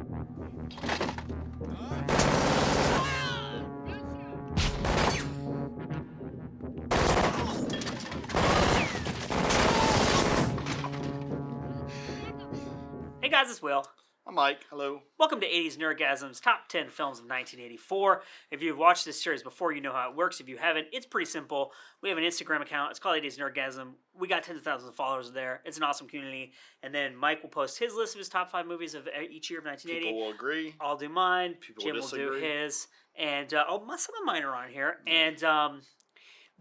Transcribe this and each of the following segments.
Hey guys, it's Will. I'm Mike. Hello. Welcome to 80s Nerdgasm's Top 10 Films of 1984. If you've watched this series before, you know how it works. If you haven't, it's pretty simple. We have an Instagram account. It's called 80s Nerdgasm. We got tens of thousands of followers there. It's an awesome community. And then Mike will post his list of his top 5 movies of each year of 1980. People will agree. I'll do mine. People Jim will will disagree. do his. And some of mine are on here. And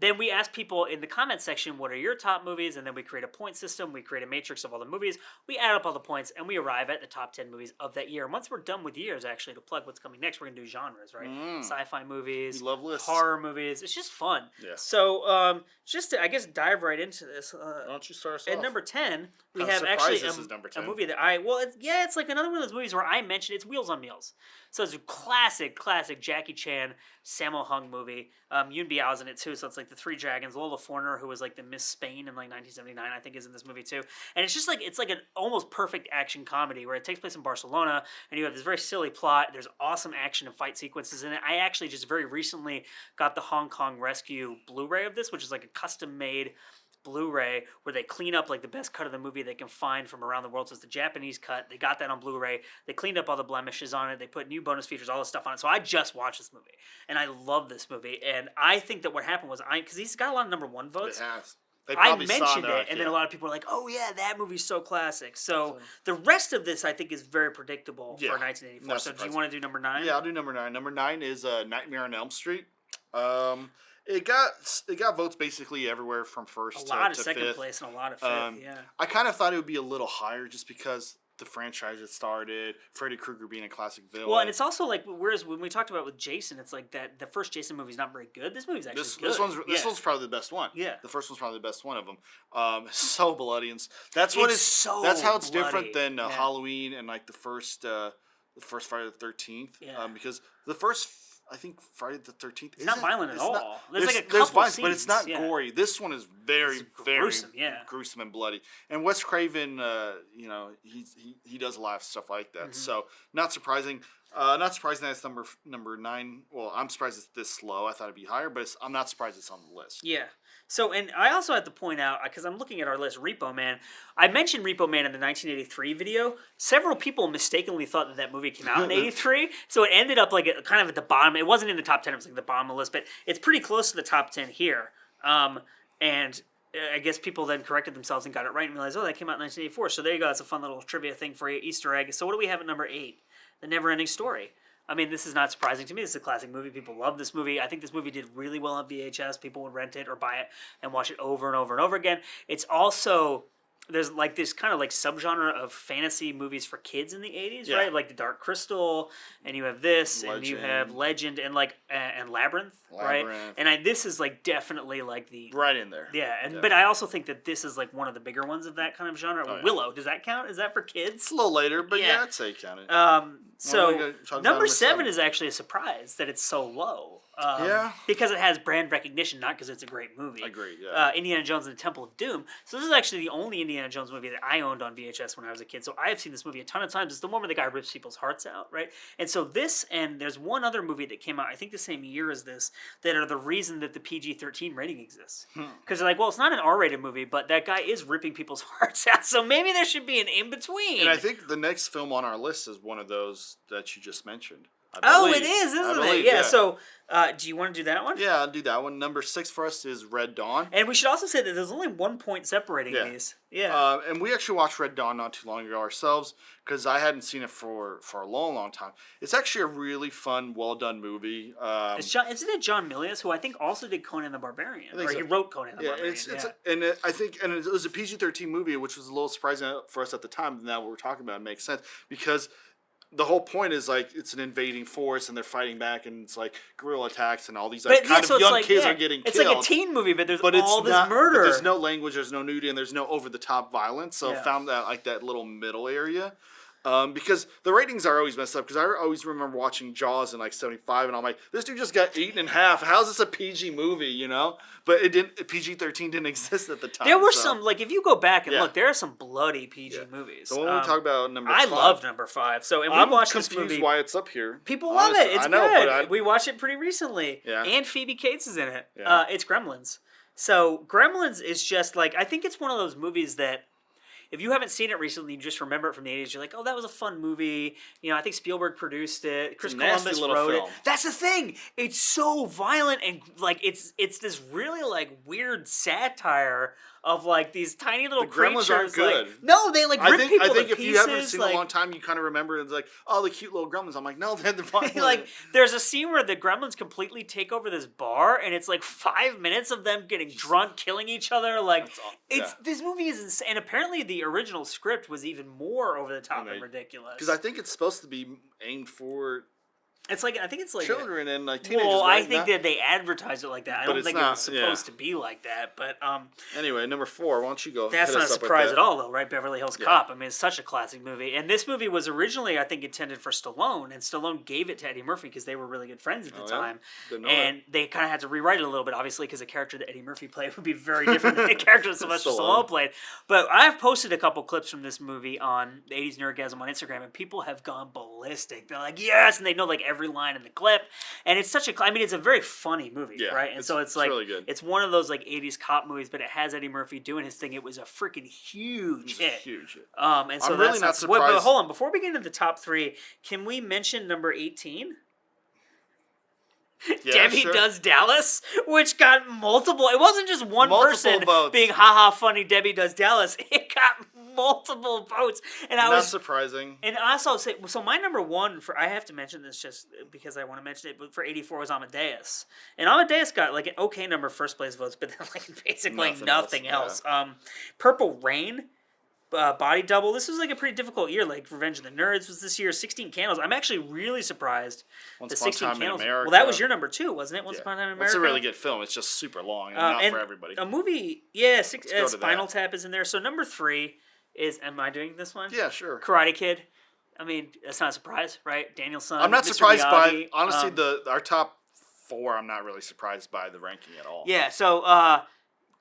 then we ask people in the comment section, what are your top movies? And then we create a point system. We create a matrix of all the movies. We add up all the points, and we arrive at the top 10 movies of that year. And once we're done with years, actually, to plug what's coming next, we're going to do genres, right? Sci-fi movies, We love lists. horror movies. It's just fun. Yeah. So just to, I guess, dive right into this. Why don't you start us At off? number 10, we I'm have surprised actually this is number 10. a movie that it's like another one of those movies where I mentioned it's Wheels on Meals. So it's a classic Jackie Chan, Sammo Hung movie. Yoon Biao's in it too, so it's like the Three Dragons. Lola Forner, who was like the Miss Spain in like 1979, I think is in this movie too. And it's just like, it's like an almost perfect action comedy where it takes place in Barcelona, and you have this very silly plot. There's awesome action and fight sequences in it. I actually just very recently got the Hong Kong Rescue Blu-ray of this, which is like a custom-made Blu-ray where they clean up like the best cut of the movie they can find from around the world. So it's the Japanese cut. They got that on Blu-ray. They cleaned up all the blemishes on it. They put new bonus features, all this stuff on it. So I just watched this movie, and I love this movie. And I think that what happened was because he's got a lot of number one votes. It has. They I probably mentioned saw it, and then a lot of people were like, "Oh yeah, that movie's so classic." So the rest of this, I think, is very predictable for 1984. Not So do you surprising. want to do number 9? Yeah, I'll do number 9. Number 9 is Nightmare on Elm Street. It got votes basically everywhere from first a lot of to second fifth. place and a lot of fifth. Yeah. I kind of thought it would be a little higher just because the franchise had started, Freddy Krueger being a classic villain. Well, and it's also like, whereas when we talked about with Jason, it's like that the first Jason movie's not very good. This movie's actually good. This one's probably the best one. Yeah. The first one's probably the best one of them. So bloody, and that's how it's different than Halloween and like the first Friday the 13th. Yeah. Because the first, I think Friday the 13th. It's not violent at all. There's like a there's couple violence, scenes, but it's not yeah. gory. This one is very gruesome, gruesome and bloody. And Wes Craven, he does a lot of stuff like that. So not surprising. Not surprising that it's number 9. Well, I'm surprised it's this slow. I thought it'd be higher, but I'm not surprised it's on the list. Yeah. So, and I also have to point out, because I'm looking at our list, Repo Man. I mentioned Repo Man in the 1983 video. Several people mistakenly thought that movie came out in 83, so it ended up like kind of at the bottom. It wasn't in the top 10, it was like the bottom of the list, but it's pretty close to the top 10 here. And I guess people then corrected themselves and got it right and realized, oh, that came out in 1984. So there you go. That's a fun little trivia thing for you, Easter egg. So what do we have at number 8? The Neverending Story. I mean, this is not surprising to me. This is a classic movie. People love this movie. I think this movie did really well on VHS. People would rent it or buy it and watch it over and over and over again. It's also, there's like this kind of like subgenre of fantasy movies for kids in the 80s, right? Like The Dark Crystal, and you have this, and you have Legend, and like and Labyrinth, right? And this is like definitely like the right in there. Yeah, but I also think that this is like one of the bigger ones of that kind of genre. Willow, does that count? Is that for kids? It's a little later, but yeah, I'd say count it. So number 7 is actually a surprise that it's so low. Because it has brand recognition, not because it's a great movie. Agreed, yeah. Indiana Jones and the Temple of Doom. So this is actually the only Indiana Jones movie that I owned on VHS when I was a kid. So I have seen this movie a ton of times. It's the one where the guy rips people's hearts out, right? And so this, and there's one other movie that came out, I think the same year as this, that are the reason that the PG-13 rating exists. Because they're like, well, it's not an R-rated movie, but that guy is ripping people's hearts out. So maybe there should be an in-between. And I think the next film on our list is one of those that you just mentioned. It is, isn't it? Yeah, so do you want to do that one? Yeah, I'll do that one. Number 6 for us is Red Dawn. And we should also say that there's only 1 point separating these. Yeah. And we actually watched Red Dawn not too long ago ourselves because I hadn't seen it for a long time. It's actually a really fun, well-done movie. Isn't it John Milius, who I think also did Conan the Barbarian? He wrote Conan the Barbarian. I think it was a PG-13 movie, which was a little surprising for us at the time. Now what we're talking about makes sense because the whole point is like it's an invading force and they're fighting back and it's like guerrilla attacks and all these young kids are getting killed. It's like a teen movie, but there's all this murder. But there's no language, there's no nudity, and there's no over the top violence. So I found that like that little middle area. Because the ratings are always messed up. Because I always remember watching Jaws in like '75, and I'm like, this dude just got eaten in half. How's this a PG movie? You know, but it didn't. PG-13 didn't exist at the time. There were some, like, if you go back and Yeah. look, there are some bloody PG movies. So when we talk about number I 5, love number 5. So and we I'm watched this confused movie. why it's up here. People love it. It's I know, good. but We watched it pretty recently. Yeah. And Phoebe Cates is in it. Yeah. It's Gremlins. So Gremlins is just like, I think it's one of those movies that if you haven't seen it recently, you just remember it from the 80s. You're like, oh, that was a fun movie. You know, I think Spielberg produced it. Chris nasty Columbus little wrote film. it. That's the thing. It's so violent and like it's this really like weird satire of like these tiny little The Gremlins creatures. aren't good. Like, no, they like rip people I think to if pieces. you haven't seen like, it a long time, you kind of remember it's like, oh, the cute little Gremlins. I'm like, no, they're violent. like there's a scene where the Gremlins completely take over this bar, and it's like 5 minutes of them getting drunk, killing each other. Like this movie is insane. And apparently the original script was even more over the top and ridiculous. Because I think it's supposed to be aimed for it's like I think it's like children and like teenagers. well, right? I think that they advertise it like that. I But don't it's think it not, was supposed to be like that. But anyway, number 4. Why don't you go? that's hit not a us up with surprise that. at all, though, right? Beverly Hills Cop. I mean, it's such a classic movie. And this movie was originally, I think, intended for Stallone, and Stallone gave it to Eddie Murphy because they were really good friends at the time. Didn't know And they kind of had to rewrite it a little bit, obviously, because the character that Eddie Murphy played would be very different than the character that Sylvester Stallone played. But I've posted a couple clips from this movie on the 80s Nerdgasm on Instagram, and people have gone ballistic. They're like, yes, and they know like every line in the clip. And it's such a, I mean, it's a very funny movie, right? And so it's like, really good. it's one of those like 80s cop movies, but it has Eddie Murphy doing his thing. It was a freaking huge hit. Huge hit. And so I'm that's really not surprised. But hold on, before we get into the top 3, can we mention number 18? Yeah, Debbie sure. Does Dallas, which got multiple. It wasn't just one Multiple person votes. being haha funny. Debbie Does Dallas. It got multiple votes, and I Not was surprising. and I also say so. My number 1 for I have to mention this just because I want to mention it. But for 84 was Amadeus, and Amadeus got like an okay number of first place votes, but then like basically nothing else. Purple Rain. Body Double. This was like a pretty difficult year. Like Revenge of the Nerds was this year. 16 Candles. I'm actually really surprised. Once The Upon a 16 Time in Candles. America. Well, that was your number 2, wasn't it? Once Upon a Time in America. It's a really good film. It's just super long and not and for everybody. A movie, yeah. go to Spinal that. Tap is in there. So number 3 is. Am I doing this one? Yeah, sure. Karate Kid. I mean, that's not a surprise, right? Daniel Son. I'm not Mr. surprised Miyagi. by honestly our top 4. I'm not really surprised by the ranking at all. Yeah. So.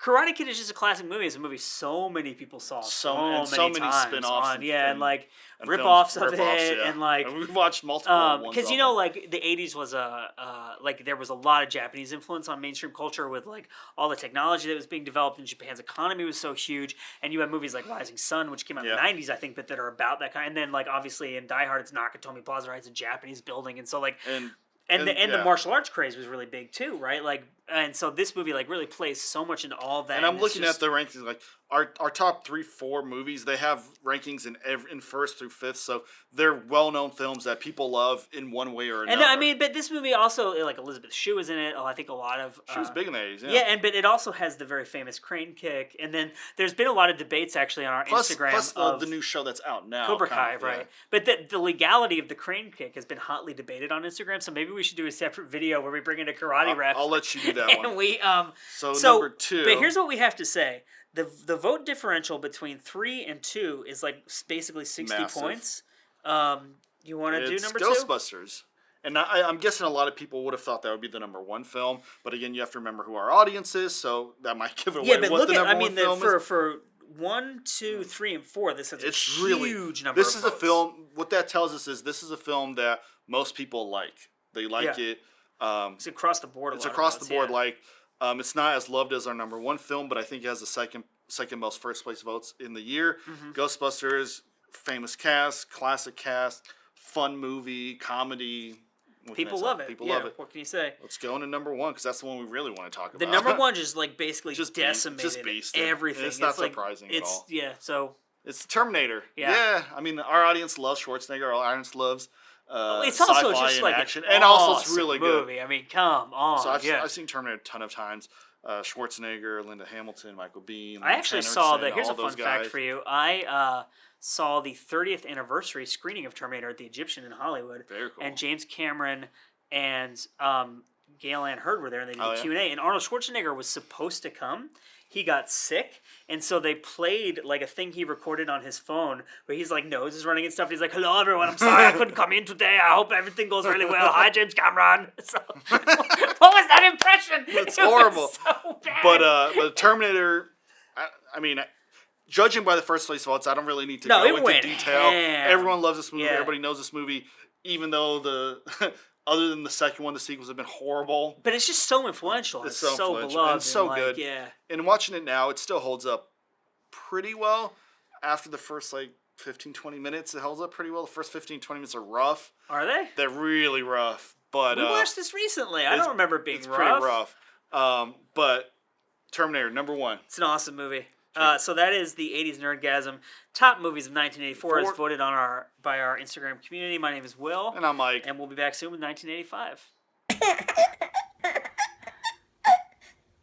Karate Kid is just a classic movie. It's a movie so many people saw so many times spin-offs and like and rip-offs of rip-offs, it, yeah. and like we've watched multiple ones. because you know, like the 80s was like there was a lot of Japanese influence on mainstream culture with like all the technology that was being developed, and Japan's economy was so huge. And you have movies like Rising Sun, which came out in the 90s, I think, but that are about that kind. And then like obviously in Die Hard, it's Nakatomi Plaza, right? It's a Japanese building, and so like and the martial arts craze was really big too, right? Like, and so this movie like really plays so much into all that. And I'm looking at the rankings, like our top 3-4 movies. They have rankings in first through fifth, so they're well-known films that people love in one way or another. And I mean, but this movie also like Elizabeth Shue was in it. I think a lot of she was big in the 80s. Yeah, yeah, but it also has the very famous crane kick. And then there's been a lot of debates actually on our Instagram plus of the new show that's out now, Cobra Kai, right? But the legality of the crane kick has been hotly debated on Instagram. So maybe we should do a separate video where we bring in a karate ref. I'll let you do that and one. we so number 2. But here's what we have to say: the vote differential between 3 and 2 is like basically 60 Massive. points. You want to do number 2? Ghostbusters. And I'm guessing a lot of people would have thought that would be the number 1 film, but again, you have to remember who our audience is, so that might give it away. Yeah, but what look the at number one film is. for 1, 2, 3, and 4. This is It's a really huge number. This of is a votes. film. What that tells us is this is a film that most people like. They like it. It's across the board. It's across the board. Like it's not as loved as our number 1 film, but I think it has the second most first place votes in the year. Ghostbusters, famous cast, classic cast, fun movie, comedy. People love it. People love it. What can you say? Let's go into number 1 because that's the one we really want to talk about. The number 1 just like basically decimated just beasted. everything. It's not surprising at all. Yeah, so it's Terminator. Yeah. I mean, our audience loves Schwarzenegger. Our audience loves it's also sci-fi just and like action, an and also it's awesome really movie. good. I mean, come on. So I've seen Terminator a ton of times. Schwarzenegger, Linda Hamilton, Michael Biehn. I actually Henriksen, saw that. Here's a all fun those fact guys. for you. I saw the 30th anniversary screening of Terminator at the Egyptian in Hollywood. Very cool. And James Cameron and Gale and Hurd were there, and they did Oh, the yeah? Q&A, and Arnold Schwarzenegger was supposed to come. He got sick, and so they played like a thing he recorded on his phone where he's like nose is running and stuff. And he's like, "Hello everyone, I'm sorry I couldn't come in today. I hope everything goes really well. Hi James Cameron." So, what was that impression? It's It was horrible. so bad. But Terminator, I mean, judging by the first place votes, I don't really need to No, go it into went detail. ham. Everyone loves this movie. Yeah. Everybody knows this movie, even though the other than the second one, the sequels have been horrible. But it's just so influential. It's so influential, beloved. and it's so and, like, good. Yeah. And watching it now, it still holds up pretty well. After the first 15, 20 minutes, it holds up pretty well. The first 15, 20 minutes are rough. Are they? They're really rough. But We watched this recently. I don't remember it being it's rough. pretty rough. But Terminator, number 1. It's an awesome movie. So that is the 80s Nerdgasm top movies of 1984 as voted on by our Instagram community. My name is Will. And I'm Mike. And we'll be back soon with 1985.